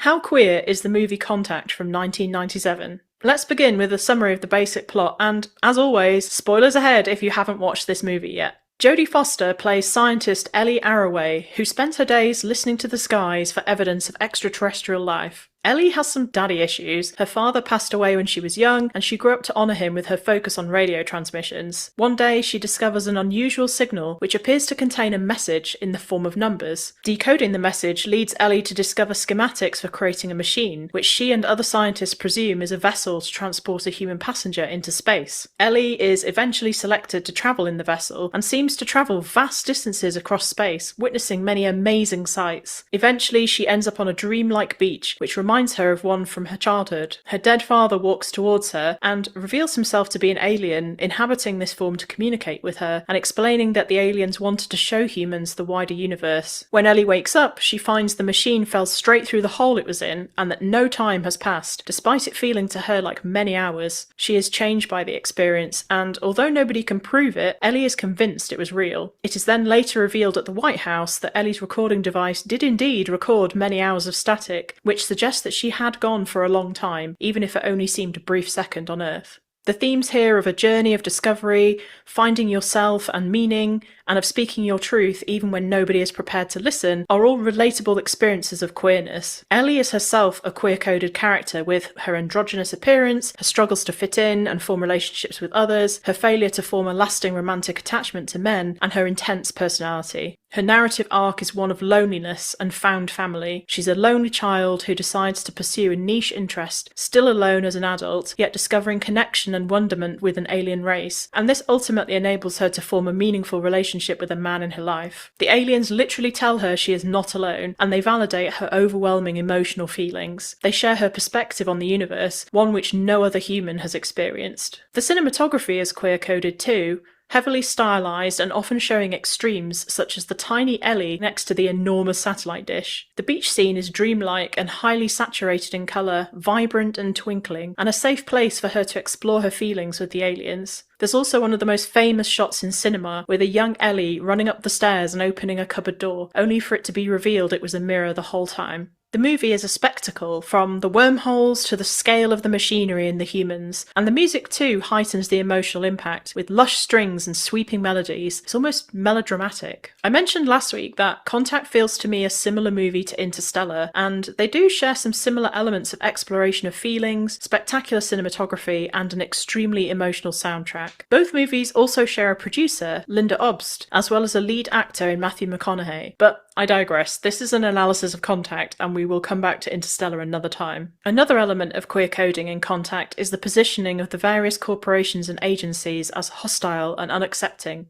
How queer is the movie Contact from 1997? Let's begin with a summary of the basic plot, and, as always, spoilers ahead if you haven't watched this movie yet. Jodie Foster plays scientist Ellie Arroway, who spent her days listening to the skies for evidence of extraterrestrial life. Ellie has some daddy issues. Her father passed away when she was young, and she grew up to honour him with her focus on radio transmissions. One day, she discovers an unusual signal which appears to contain a message in the form of numbers. Decoding the message leads Ellie to discover schematics for creating a machine, which she and other scientists presume is a vessel to transport a human passenger into space. Ellie is eventually selected to travel in the vessel, and seems to travel vast distances across space, witnessing many amazing sights. Eventually, she ends up on a dreamlike beach, which reminds her of one from her childhood. Her dead father walks towards her and reveals himself to be an alien, inhabiting this form to communicate with her, and explaining that the aliens wanted to show humans the wider universe. When Ellie wakes up, she finds the machine fell straight through the hole it was in, and that no time has passed, despite it feeling to her like many hours. She is changed by the experience, and although nobody can prove it, Ellie is convinced it was real. It is then later revealed at the White House that Ellie's recording device did indeed record many hours of static, which suggests that she had gone for a long time, even if it only seemed a brief second on Earth. The themes here of a journey of discovery, finding yourself and meaning, and of speaking your truth even when nobody is prepared to listen, are all relatable experiences of queerness. Ellie is herself a queer-coded character, with her androgynous appearance, her struggles to fit in and form relationships with others, her failure to form a lasting romantic attachment to men, and her intense personality. Her narrative arc is one of loneliness and found family. She's a lonely child who decides to pursue a niche interest, still alone as an adult, yet discovering connection and wonderment with an alien race, and this ultimately enables her to form a meaningful relationship with a man in her life. The aliens literally tell her she is not alone, and they validate her overwhelming emotional feelings. They share her perspective on the universe, one which no other human has experienced. The cinematography is queer-coded too, heavily stylised and often showing extremes such as the tiny Ellie next to the enormous satellite dish. The beach scene is dreamlike and highly saturated in colour, vibrant and twinkling, and a safe place for her to explore her feelings with the aliens. There's also one of the most famous shots in cinema, with a young Ellie running up the stairs and opening a cupboard door, only for it to be revealed it was a mirror the whole time. The movie is a spectacle, from the wormholes to the scale of the machinery and the humans, and the music too heightens the emotional impact, with lush strings and sweeping melodies. It's almost melodramatic. I mentioned last week that Contact feels to me a similar movie to Interstellar, and they do share some similar elements of exploration of feelings, spectacular cinematography, and an extremely emotional soundtrack. Both movies also share a producer, Linda Obst, as well as a lead actor in Matthew McConaughey, but I digress. This is an analysis of Contact, and we will come back to Interstellar another time. Another element of queer coding in Contact is the positioning of the various corporations and agencies as hostile and unaccepting.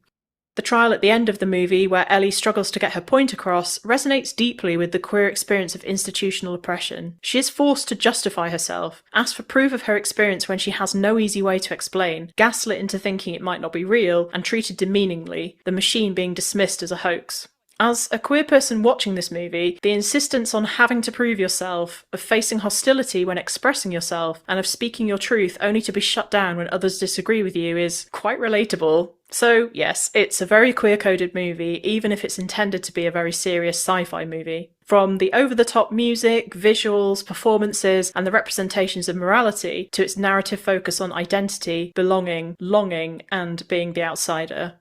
The trial at the end of the movie, where Ellie struggles to get her point across, resonates deeply with the queer experience of institutional oppression. She is forced to justify herself, ask for proof of her experience when she has no easy way to explain, gaslit into thinking it might not be real, and treated demeaningly, the machine being dismissed as a hoax. As a queer person watching this movie, the insistence on having to prove yourself, of facing hostility when expressing yourself, and of speaking your truth only to be shut down when others disagree with you is quite relatable. So yes, it's a very queer-coded movie, even if it's intended to be a very serious sci-fi movie. From the over-the-top music, visuals, performances, and the representations of morality, to its narrative focus on identity, belonging, longing, and being the outsider.